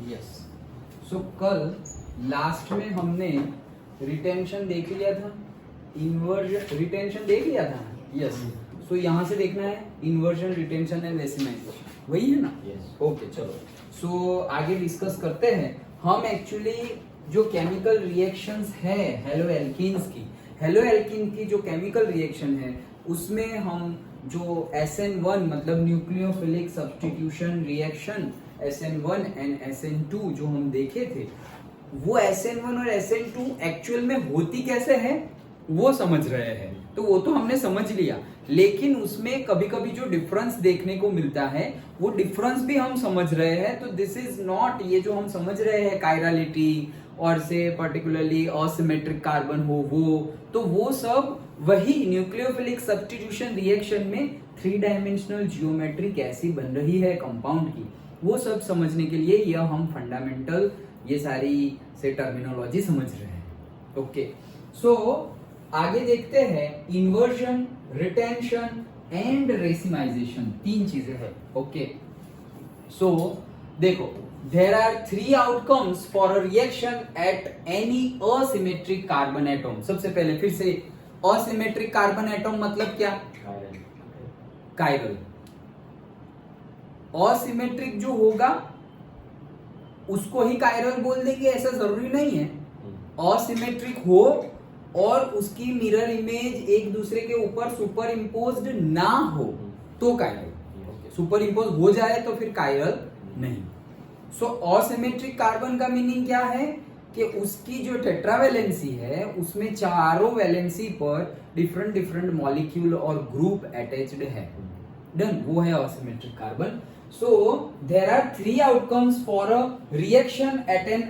Yes. सो कल last में हमने रिटेंशन देख लिया था, इन्वर्जन रिटेंशन देख लिया था। यस। सो यहाँ से देखना है इन्वर्जन, रिटेंशन एंड रेसिमाइजेशन, वही है ना? यस। ओके चलो। सो आगे डिस्कस करते हैं हम। एक्चुअली जो केमिकल रिएक्शंस है हेलो एल्कीन्स की, हेलो एल्कीन की जो केमिकल रिएक्शन है उसमें हम जो SN1 मतलब nucleophilic substitution reaction SN1 and SN2 जो हम देखे थे, वो SN1 और SN2 एक्चुअल में होती कैसे है वो समझ रहे हैं। तो वो तो हमने समझ लिया, लेकिन उसमें कभी कभी जो डिफरेंस देखने को मिलता है वो डिफरेंस भी हम समझ रहे हैं। तो दिस इज नॉट, ये जो हम समझ रहे हैं कायरलिटी और से पर्टिकुलरली असिमेट्रिक कार्बन हो वो सब वही न्यूक्लियोफिलिक सब्स्टिट्यूशन रिएक्शन में 3 डायमेंशनल जियोमेट्री कैसी बन रही है कंपाउंड की, वो सब समझने के लिए यह हम फंडामेंटल ये सारी से टर्मिनोलॉजी समझ रहे हैं। ओके सो आगे देखते हैं इन्वर्जन, रिटेंशन एंड रेसिमाइजेशन, 3 चीजें हैं। ओके सो देखो, there are 3 outcomes for a reaction at any asymmetric carbon atom। सबसे पहले फिर से asymmetric carbon atom मतलब क्या? कायरल। asymmetric जो होगा उसको ही कायरल बोल देंगे ऐसा जरूरी नहीं है। asymmetric हो और उसकी मिरर इमेज एक दूसरे के ऊपर सुपर इम्पोज्ड ना हो तो कायरल, सुपर इम्पोज हो जाए तो फिर कायरल नहीं। सो असिमेट्रिक कार्बन का मीनिंग क्या है कि उसकी जो टेट्रावैलेंसी है उसमें चारों वैलेंसी पर डिफरेंट डिफरेंट मॉलिक्यूल और ग्रुप अटैच्ड है। डन, वो है asymmetric carbon. So there are 3 outcomes for a reaction at an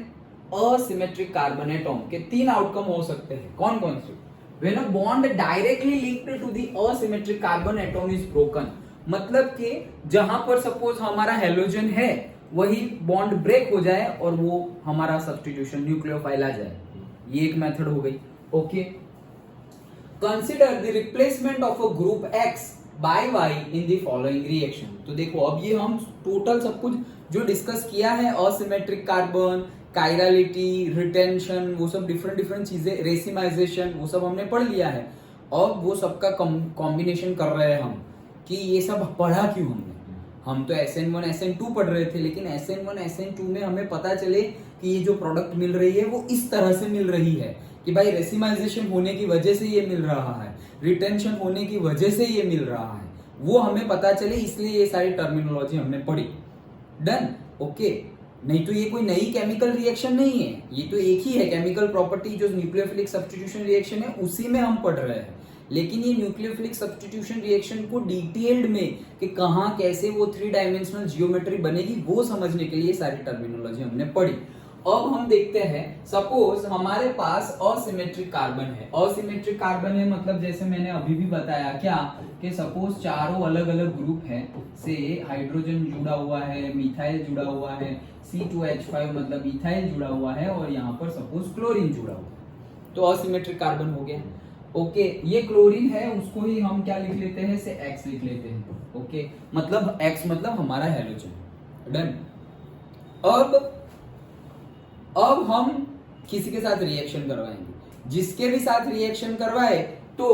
asymmetric carbon atom के 3 आउटकम हो सकते हैं। कौन कौन से? When a bond directly linked to the asymmetric carbon atom is broken, मतलब कि जहां पर सपोज हमारा हेलोजन है वही बॉन्ड ब्रेक हो जाए और वो हमारा सब्स्टिट्यूशन न्यूक्लियोफाइल आ जाए, ये एक मेथड हो गई। Okay, consider the replacement of a group X by Y in the following reaction. तो देखो अब ये हम टोटल सब कुछ जो डिस्कस किया है, असिमेट्रिक कार्बन, कायरलिटी, रिटेंशन, वो सब डिफरेंट डिफरेंट चीजें, रेसिमाइजेशन, वो सब हमने पढ़ लिया है। अब वो सबका कॉम्बिनेशन कर रहे हैं हम कि ये सब पढ़ा क्यों हमने। हम तो SN1 SN2 पढ़ रहे थे, लेकिन SN1 SN2 में हमें पता चले कि ये जो प्रोडक्ट मिल रही है वो इस तरह से मिल रही है कि भाई रेसिमाइजेशन होने की वजह से ये मिल रहा है, रिटेंशन होने की वजह से ये मिल रहा है, वो हमें पता चले, इसलिए ये सारी टर्मिनोलॉजी हमने पढ़ी। डन। ओके, नहीं तो ये कोई नई केमिकल रिएक्शन नहीं है, ये तो एक ही है केमिकल प्रॉपर्टी जो न्यूक्लियोफिलिक सब्स्टिट्यूशन रिएक्शन है उसी में हम पढ़ रहे हैं। लेकिन ये न्यूक्लियोफिलिक सब्स्टिट्यूशन रिएक्शन को डिटेल्ड में कि कहां कैसे वो 3 डायमेंशनल जियोमेट्री बनेगी वो समझने के लिए सारी टर्मिनोलॉजी हमने पढ़ी। अब हम देखते हैं, सपोज हमारे पास असिमेट्रिक कार्बन है। असिमेट्रिक कार्बन है मतलब जैसे मैंने अभी भी बताया क्या कि सपोज चारों अलग अलग ग्रुप है, से हाइड्रोजन जुड़ा हुआ है, मिथाइल जुड़ा हुआ है, C2H5 मतलब इथाइल जुड़ा हुआ है और यहाँ पर सपोज क्लोरीन जुड़ा हुआ है, तो असिमेट्रिक कार्बन हो गया। ओके, ये क्लोरीन है, उसको ही हम क्या लिख लेते हैं, से X लिख लेते हैं। ओके, मतलब X मतलब हमारा हेलोजन। डन। अब हम किसी के साथ रिएक्शन करवाएंगे, जिसके भी साथ रिएक्शन करवाए तो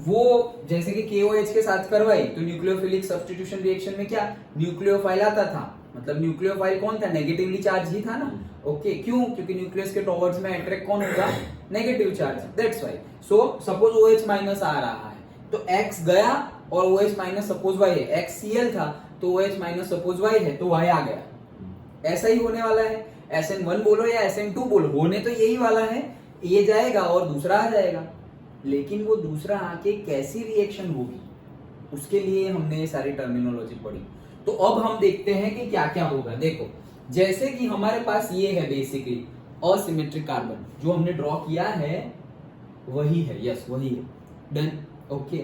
वो जैसे कि KOH के साथ करवाई तो न्यूक्लियोफिलिक सब्स्टिट्यूशन रिएक्शन में क्या न्यूक्लियोफाइल आता था, मतलब न्यूक्लियोफाइल कौन था, नेगेटिवली चार्ज ही था ना। ओके, क्यों? क्योंकि न्यूक्लियस के टॉवर्ड्स में अट्रैक्ट कौन होगा, negative charge, that's why. So suppose OH minus आ रहा है तो X गया और OH माइनस सपोज Y है, XCl था तो OH माइनस सपोज Y है तो Y आ गया। ऐसा ही होने वाला है, SN1 बोलो या SN2 बोलो, होने तो यही वाला है, ये जाएगा और दूसरा आ जाएगा। लेकिन वो दूसरा आके कैसी रिएक्शन होगी उसके लिए हमने ये सारी टर्मिनोलॉजी पढ़ी। तो अब हम देखते हैं कि क्या क्या होगा। देखो, जैसे कि हमारे पास ये है बेसिकली असिमेट्रिक कार्बन, जो हमने ड्रॉ किया है वही है, यस वही है। डन। ओके,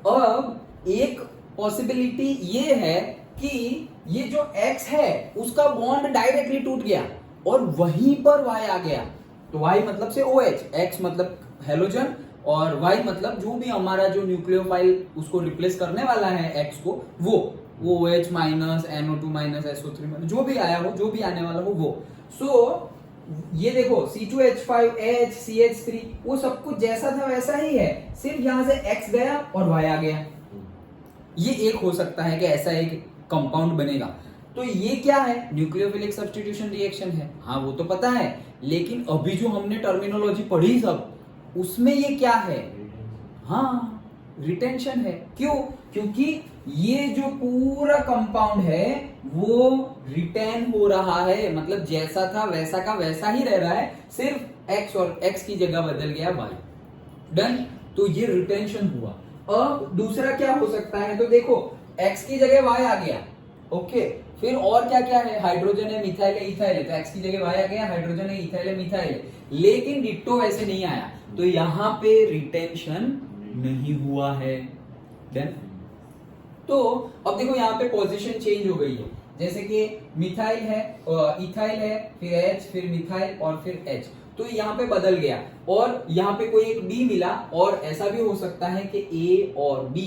अब एक पॉसिबिलिटी ये है कि ये जो X है उसका बॉन्ड डायरेक्टली टूट गया और वहीं पर Y आ गया, तो Y मतलब से OH, X मतलब हेलोजन और Y मतलब जो भी हमारा जो न्यूक्लियोफाइल उसको रिप्लेस करने वाला है X को, वो वो OH minus, NO2 minus, SO3 minus, जो भी आया हो, जो भी आने वाला हो वो। सो ये देखो C2H5H CH3 वो सब कुछ जैसा था वैसा ही है, सिर्फ यहां से X गया और Y आ गया। ये एक हो सकता है कि ऐसा एक कंपाउंड बनेगा। तो ये क्या है? न्यूक्लियोफिलिक सब्स्टिट्यूशन रिएक्शन है। हाँ वो तो पता है, लेकिन अभी जो हमने टर्मिनोलॉजी पढ़ी सब, उसमें ये क्या है? हाँ रिटेंशन है। क्यों? क्योंकि ये जो पूरा कंपाउंड है वो रिटेन हो रहा है, मतलब जैसा था वैसा का वैसा ही रह रहा है, सिर्फ X और X की जगह बदल गया Y। डन। तो ये रिटेंशन हुआ। अब दूसरा क्या हो सकता है? तो देखो X की जगह Y आ गया, ओके। फिर और क्या क्या है? हाइड्रोजन है, मिथाइल है, इथाइल है, तो X की जगह Y आ गया, हाइड्रोजन है, इथाइल है, मिथाइल है। लेकिन डिट्टो वैसे नहीं आया, तो यहां पे रिटेंशन नहीं हुआ है। देन तो अब देखो यहाँ पे पोजीशन चेंज हो गई है, जैसे कि मिथाइल है, इथाइल है, फिर H, फिर मिथाइल और फिर H, तो यहाँ पे बदल गया और यहाँ पे कोई एक B मिला। और ऐसा भी हो सकता है कि A और B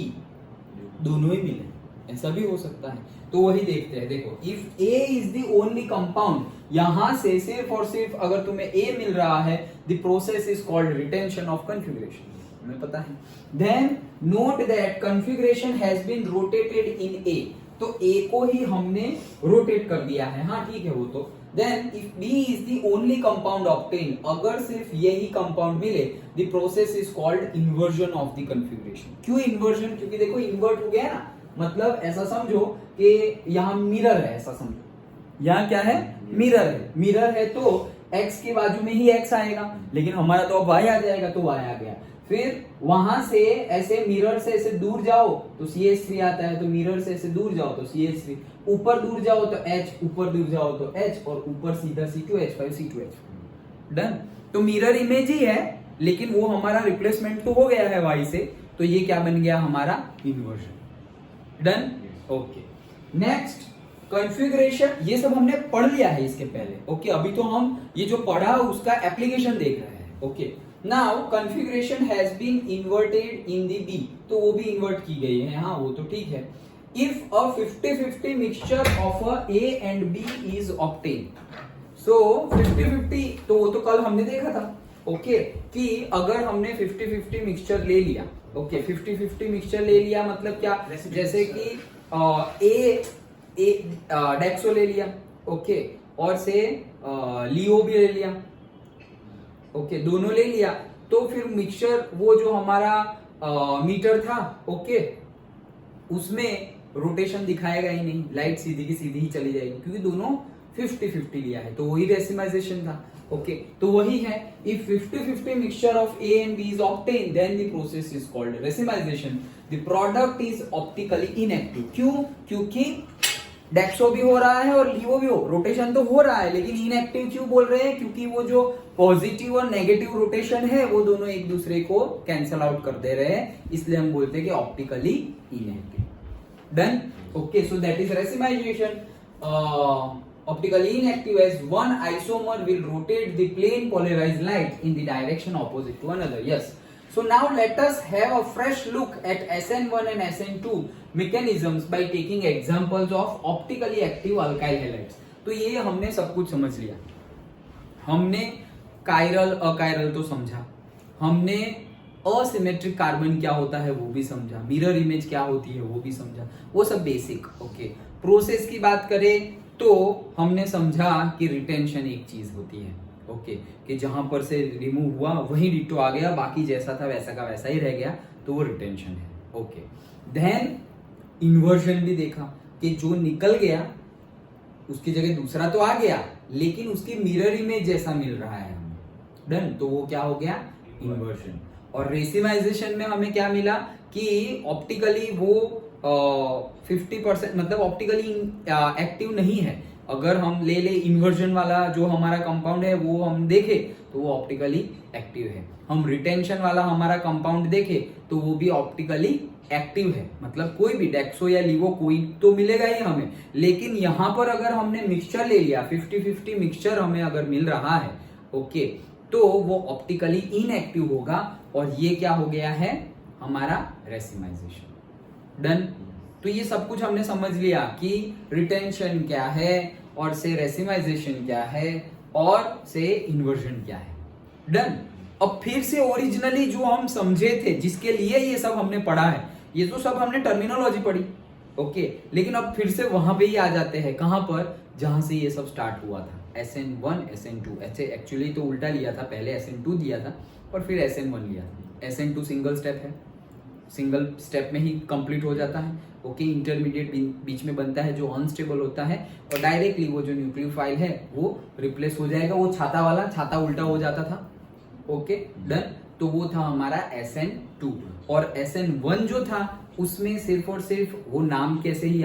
दोनों ही मिले, ऐसा भी हो सकता है। तो वही देखते हैं। देखो if A is the only compound, यहां से सिर्फ और सिर्फ अगर तुम्हें A मिल रहा है, the process is called retention of configuration, हमें पता है। Then note that configuration has been rotated in A, तो A को ही हमने रोटेट कर दिया है। हाँ ठीक है वो तो। Then if B is the only compound obtain, अगर सिर्फ यही कंपाउंड मिले, the process is called inversion of the configuration. क्यों इन्वर्जन? क्योंकि देखो इन्वर्ट हो गया ना, मतलब ऐसा समझो कि यहाँ मिरर है, ऐसा समझो यहाँ क्या है? मिरर है। मिरर है तो X के बाजू में ही X आएगा, लेकिन हमारा तो अब Y आ जाएगा, तो Y आ गया। फिर वहां से ऐसे मिरर से ऐसे दूर जाओ तो CH3 आता है, तो मिरर से ऐसे दूर जाओ तो CH3, ऊपर दूर जाओ तो H, ऊपर दूर जाओ तो H, और ऊपर सीधा C2H5 C2H5। डन। तो मिरर इमेज ही है, लेकिन वो हमारा रिप्लेसमेंट तो हो गया है Y से, तो ये क्या बन गया? हमारा inversion. Done. Okay. Next configuration, ये सब हमने पढ़ लिया है इसके पहले, ओके। अभी तो हम ये जो पढ़ा उसका एप्लीकेशन देख रहे हैं, okay. Now configuration has been inverted in the B, तो वो भी इन्वर्ट की गई है, हाँ वो तो ठीक है। If a 50-50 mixture of a A and B is obtain, so 50-50 तो वो तो कल हमने देखा था, ओके, कि अगर हमने 50-50 मिक्सचर ले लिया, ओके, 50-50 मिक्सचर ले लिया मतलब क्या? जैसे कि ए डेक्सो ले लिया, ओके, और से लियो भी ले लिया, ओके, दोनों ले लिया, तो फिर मिक्सचर वो जो हमारा मीटर था, ओके, उसमें रोटेशन दिखाएगा ही नहीं, लाइट सीधी की सीधी ही चली जाएगी, क्योंकि दोनों 50-50 लिया है, तो वही रेसिमाइजेशन था, ओके। तो वही है, if 50-50 mixture of A and B is obtained, then the process is called racemization. The product is optically inactive. क्यों? क्योंकि डेक्सो भी हो रहा है और लियो भी हो, रोटेशन तो हो रहा है, लेकिन इनएक्टिव क्यों बोल रहे हैं? क्योंकि वो जो पॉजिटिव और नेगेटिव रोटेशन है वो दोनों एक दूसरे को कैंसल आउट कर दे रहे हैं, इसलिए हम बोलते हैं कि optically inactive. Done. Okay, so that is racemisation. Optically inactive as one isomer will rotate the plane polarized light in the direction opposite to another. Yes. So now let us have a fresh look at SN1 and SN2 mechanisms by taking examples of optically active alkyl halides. तो ये हमने सब कुछ समझ लिया, हमने chiral achiral तो समझा, हमने असिमेट्रिक कार्बन क्या होता है वो भी समझा, मिरर इमेज क्या होती है वो भी समझा, वो सब बेसिक, ओके। प्रोसेस की बात करें तो हमने समझा कि रिटेंशन एक चीज होती है, ओके, कि जहां पर से रिमूव हुआ वही डिट्टो आ गया, बाकी जैसा था वैसा का वैसा ही रह गया, तो वो रिटेंशन है, ओके। देन इन्वर्जन भी देखा कि जो निकल गया उसकी जगह दूसरा तो आ गया, लेकिन उसकी मिरर इमेज जैसा मिल रहा है हमें, डन, तो वो क्या हो गया? इन्वर्जन। और रेसिमाइजेशन में हमें क्या मिला कि ऑप्टिकली वो 50% मतलब ऑप्टिकली एक्टिव नहीं है। अगर हम ले इन्वर्जन वाला जो हमारा कंपाउंड है वो हम देखें तो वो ऑप्टिकली एक्टिव है, हम रिटेंशन वाला हमारा कंपाउंड देखें तो वो भी ऑप्टिकली एक्टिव है, मतलब कोई भी डेक्सो या लिवो कोई तो मिलेगा ही हमें। लेकिन यहां पर अगर हमने मिक्सचर ले लिया, 50-50 मिक्सचर हमें अगर मिल रहा है, ओके, तो वो ऑप्टिकली इनएक्टिव होगा, और ये क्या हो गया है? हमारा रेसिमाइजेशन। डन। तो ये सब कुछ हमने समझ लिया कि रिटेंशन क्या है और से रेसिमाइजेशन क्या है और से इन्वर्जन क्या है। डन। अब फिर से ओरिजिनली जो हम समझे थे जिसके लिए ये सब हमने पढ़ा है, ये तो सब हमने टर्मिनोलॉजी पढ़ी, ओके, लेकिन अब फिर से वहां पे ही आ जाते हैं, कहां पर, जहां से ये सब स्टार्ट हुआ था, SN1 SN2। ऐसे एक्चुअली तो उल्टा लिया था, पहले SN2 दिया था और फिर SN1 लिया था। SN2 सिंगल स्टेप है, सिंगल स्टेप में ही कंप्लीट हो जाता है, ओके। इंटरमीडिएट बीच में बनता है जो अनस्टेबल होता है और डायरेक्टली वो जो न्यूक्लियोफाइल है वो रिप्लेस हो जाएगा, वो छाता वाला, छाता उल्टा हो जाता था, ओके, डन। तो वो था हमारा SN2 और SN1 जो था उसमें सिर्फ और सिर्फ वो नाम कैसे ही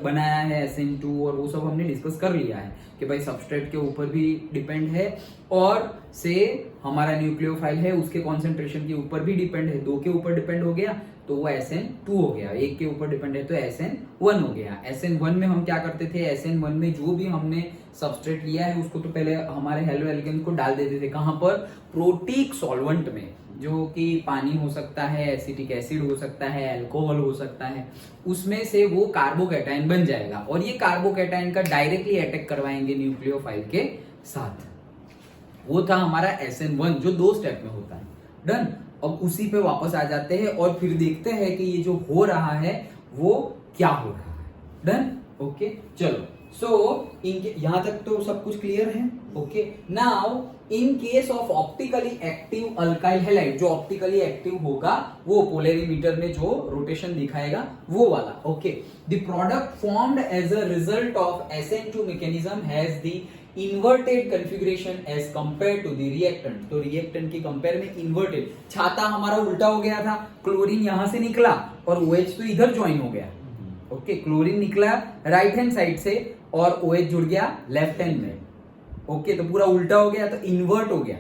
बनाया है SN2 और वो सब हमने डिस्कस कर लिया है कि भाई सबस्ट्रेट के ऊपर भी डिपेंड है और से हमारा न्यूक्लियोफाइल है उसके कॉन्सेंट्रेशन के ऊपर भी डिपेंड है, 2 के ऊपर डिपेंड हो गया तो वो SN2 हो गया, 1 के ऊपर डिपेंड है तो SN1 हो गया। SN1 में हम क्या करते थे, SN1 में जो भी हमने सबस्ट्रेट लिया है उसको तो पहले हमारे हेलो एल्केन को डाल देते थे, कहां पर, प्रोटीक सॉल्वेंट में, जो कि पानी हो सकता है, एसिटिक एसिड हो सकता है, अल्कोहल हो सकता है, उसमें से वो कार्बोकैटायन बन जाएगा और ये कार्बोकैटायन का डायरेक्टली अटैक करवाएंगे न्यूक्लियोफाइल के साथ। वो था हमारा SN1 जो 2 स्टेप में होता है, डन। अब उसी पे वापस आ जाते हैं और फिर देखते हैं कि ये जो हो रहा है वो क्या हो रहा है, डन, ओके। चलो, सो यहां तक तो सब कुछ क्लियर है, okay. Now in case of optically active alkyl halide, जो ऑप्टिकली एक्टिव होगा वो पोलरिमीटर में जो रोटेशन दिखाएगा वो वाला, okay. The product formed as a result of SN2 mechanism has the inverted configuration as compare to the reactant. तो reactant के कंपेयर में इन्वर्टेड, छाता हमारा उल्टा हो गया था, क्लोरीन यहां से निकला और OH तो इधर ज्वाइन हो गया, ओके। क्लोरीन निकला राइट हैंड साइड से और OH जुड़ गया लेफ्ट हैंड में, ओके। तो पूरा उल्टा हो गया तो इन्वर्ट हो गया,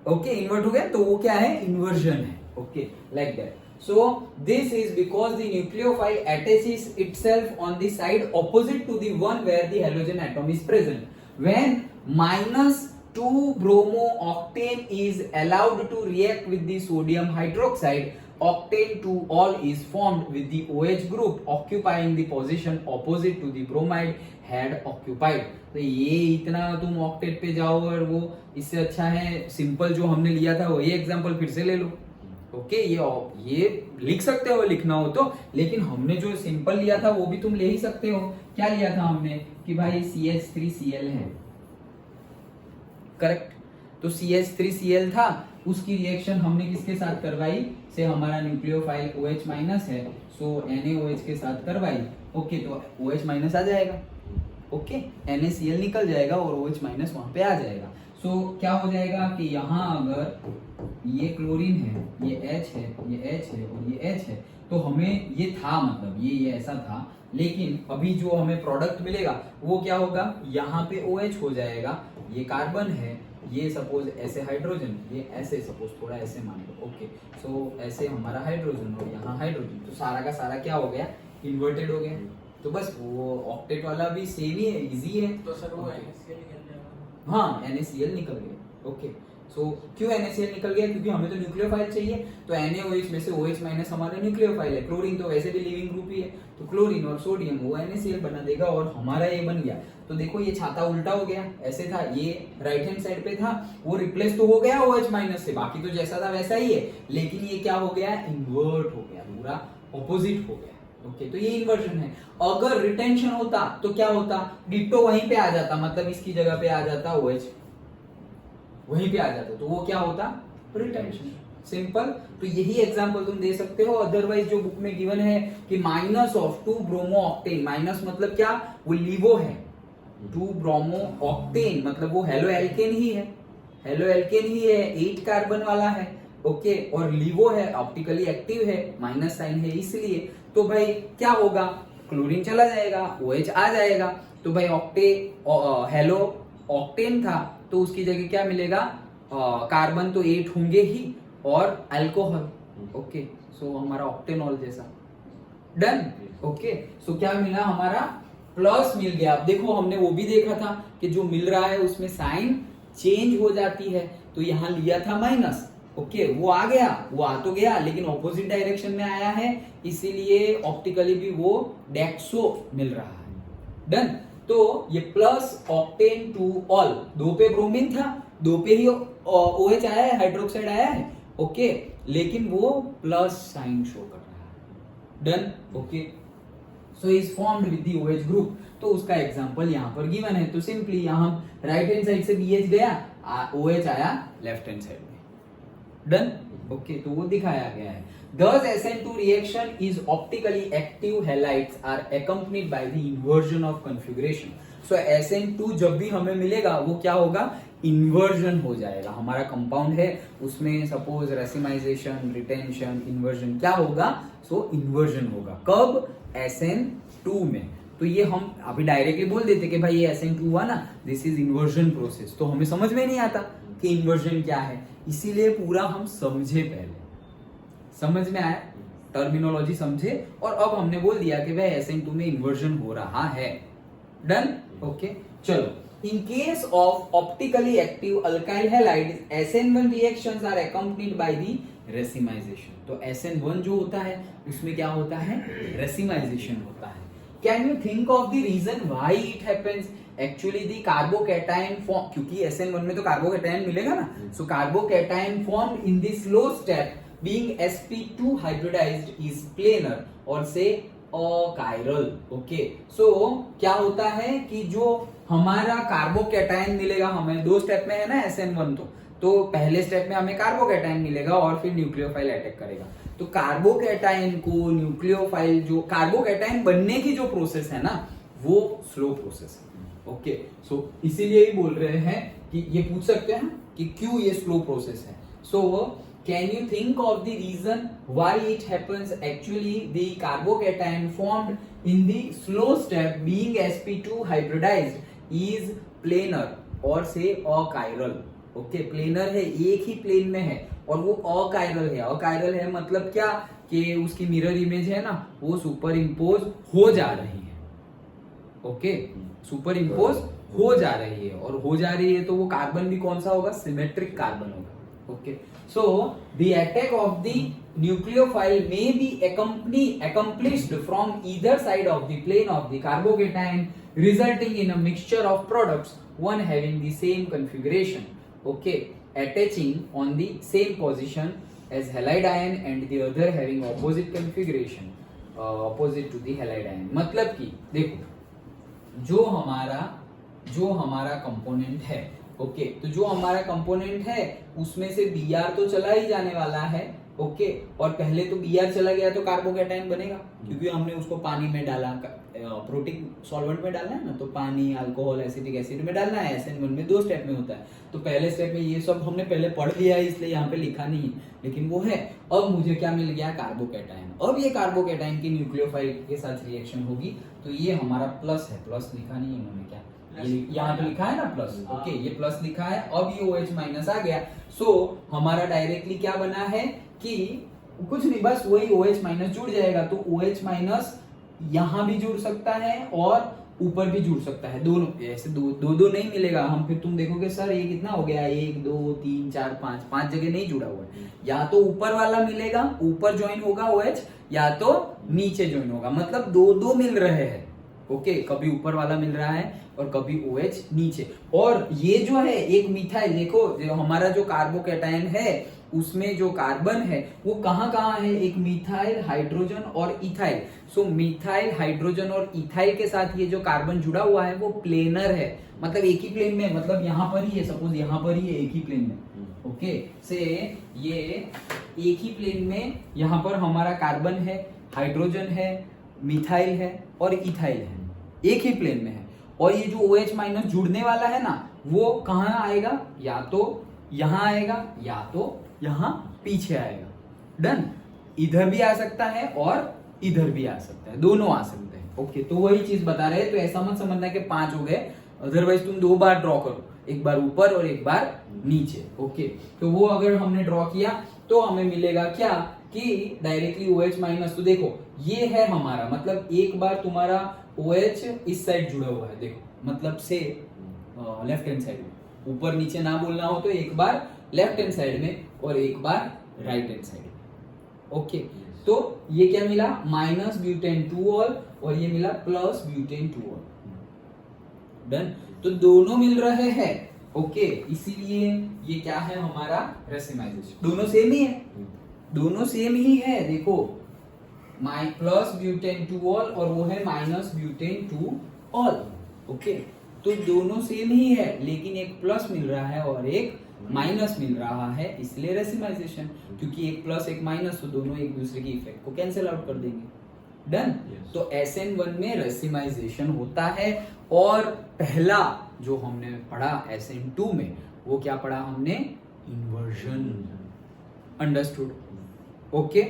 ओके, इन्वर्ट हो गया तो वो क्या है, इन्वर्जन है, okay, like that. So this is because the nucleophile attaches itself on the side opposite to the one where the halogen atom is present. When -2 bromo-octane is allowed to react with the sodium hydroxide, octane 2-ol is formed with the OH group occupying the position opposite to the bromide had occupied. तो ये इतना तुम octet पे जाओ और वो इससे अच्छा है सिंपल जो हमने लिया था वही एग्जांपल फिर से ले लो, ओके। ये लिख सकते हो लिखना हो तो, लेकिन हमने जो सिंपल लिया था वो भी तुम ले ही सकते हो। क्या लिया था हमने कि भाई CH3Cl है, करेक्ट। तो CH3Cl था, उसकी रिएक्शन हमने किसके साथ करवाई, से हमारा न्यूक्लियोफाइल OH माइनस है, सो NaOH के साथ करवाई, ओके। तो OH माइनस आ जाएगा, ओके, NaCl निकल जाएगा और OH माइनस वहां पे आ जाएगा। सो क्या हो जाएगा कि यहाँ अगर ये क्लोरीन है, ये H है, ये H है और ये H है, तो हमें ये था, मतलब ये ऐसा था, लेकिन अभी जो हमें प्रोडक्ट मिलेगा वो क्या होगा, यहाँ पे OH हो जाएगा, ये कार्बन है, ये सपोज ऐसे हाइड्रोजन, ये ऐसे सपोज थोड़ा ऐसे मान लो, ओके। सो ऐसे हमारा हाइड्रोजन और यहाँ हाइड्रोजन, तो सारा का सारा क्या हो गया, इन्वर्टेड हो गया। तो बस वो ऑक्टेट वाला भी सेम ही है, इजी है। तो सर वो NaCl निकल गया, हाँ NaCl निकल गया, ओके। सो क्यों NaCl निकल गया, क्योंकि हमें तो न्यूक्लियोफाइल चाहिए, तो NaOH में से OH माइनस हमारा न्यूक्लियोफाइल है, क्लोरीन तो वैसे भी लिविंग ग्रुप ही है, तो क्लोरीन और सोडियम वो NaCl बना देगा और हमारा ये बन गया। तो देखो ये छाता उल्टा हो गया, ऐसे था, ये राइट हैंड साइड पे था, वो रिप्लेस तो हो गया OH माइनस से, बाकी तो जैसा था वैसा ही है, लेकिन ये क्या हो गया, इन्वर्ट हो गया, पूरा ऑपोजिट हो गया, ओके। तो ये इन्वर्जन है। अगर रिटेंशन होता तो क्या होता, डिट्टो वहीं पे आ जाता, मतलब इसकी जगह पे आ जाता OH, वहीं पे आ जाता, तो वो क्या होता, रिटेंशन, सिंपल। तो यही एग्जांपल तुम दे सकते हो। अदरवाइज जो बुक में गिवन है कि -2 ब्रोमो-ऑक्टेन, माइनस मतलब क्या, वो लिवो है, 2 ब्रोमो-ऑक्टेन मतलब वो हेलो एल्केन ही है, हेलो एल्केन ही है, 8 कार्बन वाला है, ओके। और लिवो है, ऑप्टिकली एक्टिव है, माइनस साइन है इसलिए। तो भाई क्या होगा, क्लोरीन चला जाएगा, OH आ जाएगा, तो भाई हेलो ऑक्टेन था तो उसकी जगह क्या मिलेगा, कार्बन तो 8 होंगे ही और अल्कोहल, ओके। सो हमारा ऑक्टेनॉल जैसा, डन, ओके। सो क्या मिला, हमारा प्लस मिल गया। अब देखो हमने वो भी देखा था कि जो मिल रहा है उसमें साइन चेंज हो जाती है, तो यहां लिया था माइनस, ओके वो आ गया, वो आ तो गया लेकिन ऑपोजिट डायरेक्शन में आया है, इसीलिए ऑप्टिकली भी वो डेक्सो मिल रहा है। डन। तो ये प्लस ऑक्टेन टू ऑल, 2 पे ब्रोमीन था, 2 पे ही OH आया है, हाइड्रोक्साइड आया है। ओके लेकिन वो प्लस साइन शो कर रहा है। Done. Okay so is formed with the OH group. तो उसका एग्जांपल यहाँ पर गिवन है, तो सिंपली यहाँ राइट हैंड साइड से BH गया, OH आया लेफ्ट हैंड साइड में। डन। ओके तो वो दिखाया गया है। Thus SN2 reaction is optically active halides are accompanied by the inversion of configuration. So SN2 जब भी हमें मिलेगा वो क्या होगा, इन्वर्जन हो जाएगा। हमारा कंपाउंड है उसमें सपोज रेसिमाइजेशन, रिटेंशन, इन्वर्जन क्या होगा, सो इन्वर्जन होगा। कब, SN2 में। तो ये हम अभी डायरेक्टली बोल देते कि भाई ये SN2 हुआ ना, दिस इज इन्वर्जन प्रोसेस, तो हमें समझ में नहीं आता कि इन्वर्जन क्या है, इसीलिए पूरा हम समझे, पहले समझ में आया, टर्मिनोलॉजी समझे, और अब हमने बोल दिया कि भाई SN2 में इन्वर्जन हो रहा है। डन। ओके चलो, in case of optically active alkyl halides SN1 reactions are accompanied by the racemization. तो SN1 जो होता है उसमें क्या होता है, रेसिमाइजेशन होता है। Can you think of the reason why it happens? Actually the carbocation form, क्योंकि SN1 में तो कार्बोकैटायन मिलेगा ना, so carbocation form in the slow step being sp2 hybridized is planar और से अकाइरल। ओके सो क्या होता है कि जो हमारा कार्बोकैटायन मिलेगा हमें, 2 स्टेप में है ना SN1, तो पहले स्टेप में हमें कार्बोकैटायन मिलेगा और फिर न्यूक्लियोफाइल अटैक करेगा। तो कार्बोकैटायन को न्यूक्लियोफाइल, जो कार्बोकैटायन बनने की जो प्रोसेस है ना वो स्लो प्रोसेस है। ओके सो इसीलिए ही बोल रहे हैं कि ये पूछ सकते हैं कि क्यों ये स्लो प्रोसेस है। सो can you think of the reason why it happens? Actually the carbocation formed in the slow step being sp2 hybridized is planar और से अकाइरल। ओके प्लेनर है, एक ही प्लेन में है, और वो अकाइरल है। अकाइरल है मतलब क्या, कि उसकी मिरर इमेज है ना वो सुपर इम्पोज हो जा रही है। ओके सुपर इम्पोज हो जा रही है, और हो जा रही है तो वो कार्बन भी कौन सा होगा, सिमेट्रिक कार्बन होगा। Okay, so the attack of the nucleophile may be accomplished from either side of the plane of the carbocation, resulting in a mixture of products, one having the same configuration, okay, attaching on the same position as halide ion and the other having opposite configuration, opposite to the halide ion। मतलब कि देखो जो हमारा component है, okay तो जो हमारा component है उसमें से Br तो चला ही जाने वाला है। ओके और पहले तो Br चला गया तो कार्बोकैटायन बनेगा, क्योंकि हमने उसको पानी में डाला, प्रोटीन सॉल्वेंट में डालना है ना, तो पानी, अल्कोहल, एसिटिक एसिड में डालना है। SN1 में 2 स्टेप में होता है, तो पहले स्टेप में ये सब हमने पहले पढ़ लिया है, इसलिए यहाँ पे लिखा नहीं है, लेकिन वो है। अब मुझे क्या मिल गया, कार्बोकैटायन। अब ये कार्बोकैटायन की न्यूक्लियोफाइल के साथ रिएक्शन होगी, तो ये हमारा प्लस है, प्लस लिखा नहीं इन्होंने, क्या यहाँ पे लिखा है ना प्लस। ओके ये प्लस लिखा है, अब ये OH माइनस आ गया। सो हमारा डायरेक्टली क्या बना है कि कुछ नहीं, बस वही OH माइनस जुड़ जाएगा, तो OH माइनस यहाँ भी जुड़ सकता है और ऊपर भी जुड़ सकता है, दोनों। ऐसे दो नहीं मिलेगा, हम फिर तुम देखोगे सर ये कितना हो गया, 1 2 3 4 5 जगह नहीं जुड़ा हुआ है। या तो ऊपर वाला मिलेगा, ऊपर ज्वाइन होगा OH, या तो नीचे ज्वाइन होगा, मतलब दो मिल रहे हैं। ओके कभी ऊपर वाला मिल रहा है और कभी OH नीचे। और ये जो है एक मिथाइल, देखो जो हमारा जो कार्बोकैटायन है उसमें जो कार्बन है वो कहाँ है, एक मिथाइल, हाइड्रोजन और इथाइल। सो मिथाइल, हाइड्रोजन और इथाइल के साथ ये जो कार्बन जुड़ा हुआ है वो प्लेनर है, मतलब एक ही प्लेन में, मतलब यहाँ पर ही है, सपोज यहाँ पर ही है, एक ही प्लेन में। ओके से ये एक ही प्लेन में यहाँ पर हमारा कार्बन है, हाइड्रोजन है, मिथाइल है और इथाइल है, एक ही प्लेन में है। और ये जो OH माइनस जुड़ने वाला है ना वो कहाँ आएगा, या तो यहाँ आएगा या तो यहाँ पीछे आएगा। डन। इधर भी आ सकता है और इधर भी आ सकता है, दोनों आ सकते हैं। ओके तो वही चीज बता रहे हैं, तो ऐसा मत समझना कि 5 हो गए, अदरवाइज तुम 2 बार ड्रॉ करो, एक बार ऊपर और एक बार नीचे। ओके तो वो अगर हमने ड्रॉ किया तो हमें मिलेगा क्या कि डायरेक्टली OH माइनस, तो देखो ये है हमारा, मतलब एक बार तुम्हारा OH इस साइड जुड़ा हुआ है, देखो मतलब से लेफ्ट हैंड साइड में, ऊपर नीचे ना बोलना हो तो एक बार लेफ्ट हैंड साइड में और एक बार राइट हैंड साइड में। ओके, तो ये क्या मिला, माइनस ब्यूटेन 2 ऑल और ये मिला प्लस ब्यूटेन 2 ऑल। डन, तो दोनों मिल रहे हैं। ओके, इसीलिए ये क्या है हमारा रेसिमाइजेशन, दोनों सेम ही है, दोनों सेम ही है। देखो प्लस ब्यूटेन 2 ऑल और वो है माइनस ब्यूटेन 2 ऑल। ओके, तो दोनों सेम ही है, लेकिन एक प्लस मिल रहा है और एक माइनस मिल रहा है, इसलिए रेसिमाइजेशन। क्योंकि एक प्लस एक माइनस तो दोनों एक दूसरे की इफेक्ट को कैंसिल आउट कर देंगे। डन, तो SN1 में रेसिमाइजेशन होता है। और पहला जो हमने पढ़ा SN2 में, वो क्या पढ़ा हमने, इन्वर्जन। अंडरस्टूड? ओके,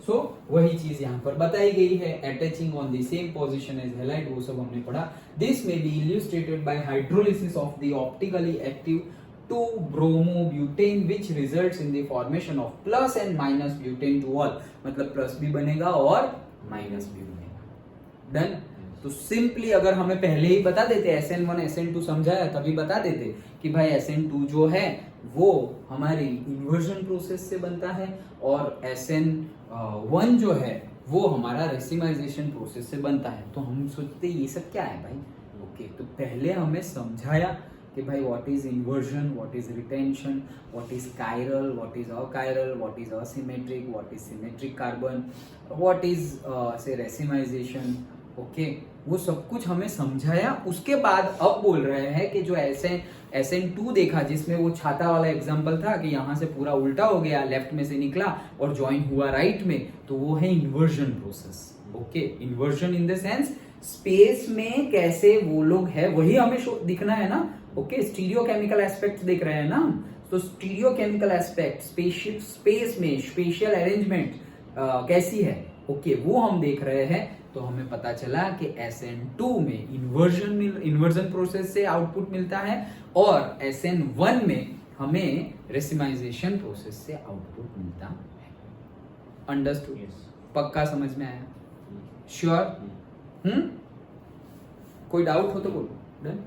सो वही चीज यहाँ पर बताई गई है, attaching on the same position as halide, वो सब हमने पढ़ा। This may be illustrated by hydrolysis of the optically active 2-bromobutane which results in the formation of plus and minus butane to all, मतलब प्लस भी बनेगा और minus भी बनेगा। डन, तो सिंपली अगर हमें पहले ही बता देते, SN1 SN2 समझाया तभी बता देते कि भाई SN2 जो है वो हमारी इन्वर्जन प्रोसेस से बनता है और SN1 जो है वो हमारा रेसिमाइजेशन प्रोसेस से बनता है। तो हम सोचते ये सब क्या है भाई। ओके, तो पहले हमें समझाया कि भाई what is inversion, what is retention, what is chiral, what is achiral, what is asymmetric, what is symmetric carbon, what is से रेसिमाइजेशन। ओके, वो सब कुछ हमें समझाया। उसके बाद अब बोल रहे हैं कि जो SN2 देखा, जिसमें वो छाता वाला एग्जांपल था कि यहाँ से पूरा उल्टा हो गया, लेफ्ट में से निकला और ज्वाइन हुआ राइट में, तो वो है inversion process. Okay, inversion in the sense space में कैसे वो लोग है वही हमें दिखना है ना। ओके, स्टीरियो केमिकल एस्पेक्ट देख रहे हैं ना, तो स्टीरियो केमिकल एस्पेक्ट स्पेस में स्पेशियल अरेंजमेंट कैसी है, ओके, वो हम देख रहे हैं। तो हमें पता चला कि SN2 में इन्वर्जन प्रोसेस से आउटपुट मिलता है और SN1 में हमें रेसिमाइजेशन प्रोसेस से आउटपुट मिलता है। अंडरस्टूड? पक्का समझ में आया? श्योर? कोई डाउट हो तो बोलो। डन।